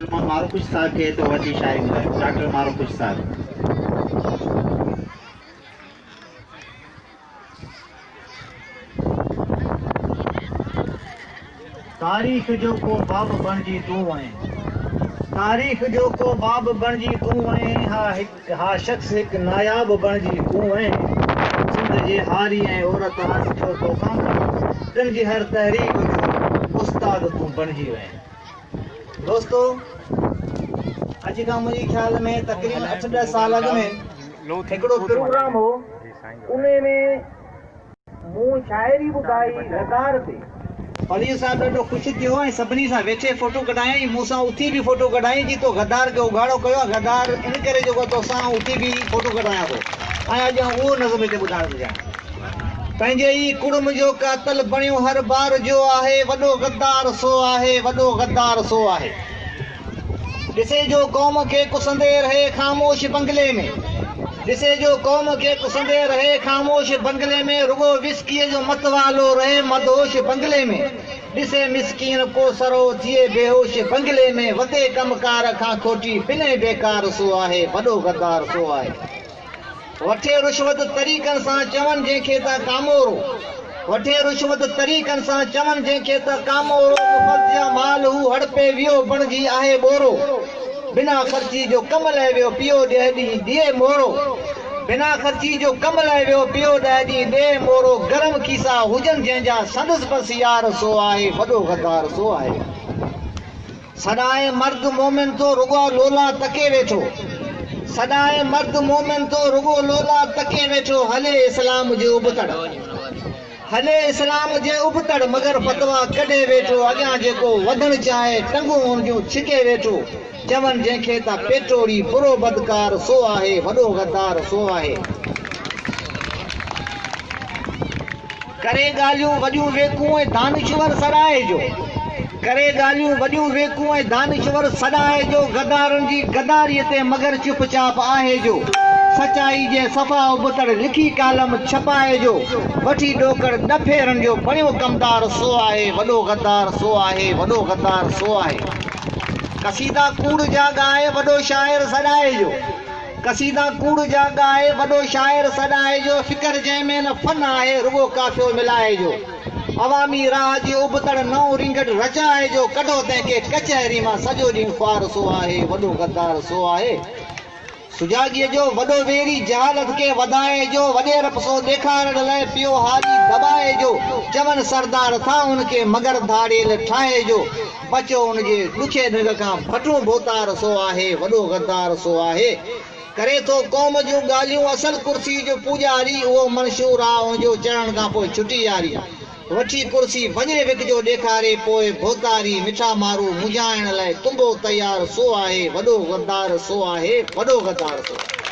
मारूकुश साहब के तो वजी शायरी डॉक्टर मारूकुश साहब। तारीख़ जो को बाब बणजी तूं आहीं, तारीख़ जो को बाब बणजी तूं आहीं, हा शख़्स हिकु नायाब बणजी तूं आहीं। सिंध जे हारी ऐं औरत हंस छो तोखां, तुंहिंजी हर तहरीक जो उस्ताद तूं बणजी वएं। दोस्तों, अॼु खां मुंहिंजे ख़्याल में तक़रीबन 8-10 साल अॻु में हिकिड़ो प्रोग्राम हो, उन में मूं शाइरी ॿुधाई गद्दार ते। फौजी साहब ॾाढो ख़ुशि थियो ऐं सभिनी सां वेठे फोटो कढायईं, मूंसां उथी बि फोटो कढायईं जी तो गद्दार खे उघाड़ो कयो आहे। गद्दार इन करे जेको तोसां उथी बि फोटो कढायां थो, ऐं अॼु उहो नज़म हिते ॿुधाइणु थो चाहियां। पंहिंजे ई कुड़म जो कातल बणियो हर बार जो आहे, वॾो गद्दार सो आहे, वॾो गद्दार सो आहे। ॾिसे जो क़ौम खे कुसंदे रहे ख़ामोश बंगले में, ॾिसे जो क़ौम खे कुसंदे रहे ख़ामोश बंगले में, रुगो विस्कीअ जो मतवालो रहे मदहोश बंगले में। ॾिसे मिसकीन को सरो थिए बेहोश बंगले में, वधे कमकार खां खोटी बिने बेकार सो आहे, वॾो गद्दार सो आहे। वठे रुश्वत तरीक़नि सां चवनि जंहिंखे त कामोरो, वठे रुश्वत तरीक़नि सां चवनि जंहिंखे त कामोरो, मुफ़त जा माल हू हड़पे वियो बणजी आहे बोरो। बिना ख़र्ची जो कम लाइ वियो पियो 10 ॾींहं ॾिए मोरो, बिना ख़र्ची जो कम लाइ वियो पियो 10 ॾींहं ॾिए मोरो। गरम खीसा हुजनि जंहिंजा संदसि बस यार सो आहे, वॾो गद्दार सो आहे। सदाए मर्द मोमिन तो रुगो लोला तके वेठो, सदाए मर्द मोमिन तो रुगो लोला तके वेठो। हले इस्लाम जो उबतड़, हले इस्लाम जे उबतड़, मगर फतवा कढे वेठो। अॻियां जेको वधण चाहे टंगूं हुन जूं छिके वेठो, चवनि जंहिंखे त पेटोड़ी बुरो बदकार सो आहे, वॾो गद्दार सो आहे। करे ॻाल्हियूं वॾियूं वेकूं ऐं दानिश्वर सराए जो, करे ॻाल्हियूं वॾियूं वेकूं ऐं दानिश्वर सॾाए जो। गद्दारनि जी गद्दारीअ ते मगर चुपचाप आहे जो, सचाई जे सफ़ा उबतड़ लिखी कालम छपाए जो। वठी ॾोकड़ ॾफेरनि जो बणियो कमदार सो आहे, वॾो गद्दार सो आहे, वॾो गद्दार सो आहे। कसीदा कूड़ जा ॻाए वॾो शाइर सॾाए जो, कसीदा कूड़ जा ॻाए वॾो शाइर सॾाए जो। फ़िकर जंहिंमें न फन आहे रुगो काफ़ियो मिलाए जो, अवामी राह जी उबतड़ नओं रिंगड़ रचाए जो। कढो तंहिंखे कचहरी मां सॼो ॾींहुं ख्वार सो आहे, वॾो गद्दार सो आहे। सुजाॻीअ जो वॾो वेरी जहालत खे वधाए जो, वॾे रपसो ॾेखारण लाइ पियो हारी दॿाए जो। चवनि सरदार था हुनखे मगर धाड़ियल ठाहे जो, बचो हुनजे ॾुखे ॾंग खां भटूं भोतार सो आहे, वॾो गद्दार सो आहे। करे थो क़ौम जूं ॻाल्हियूं असल कुर्सी जो पूॼारी, उहो मंशूर आहे हुनजो चढ़ण खां पोइ छुटी यारी। वठी कुर्सी वञे विकजो ॾेखारे पोइ भोतारी, मिठा मारू मुझाइण लाइ तुंबो तयार सो आहे, वॾो गद्दार सो आहे, वॾो गद्दार सो आहे।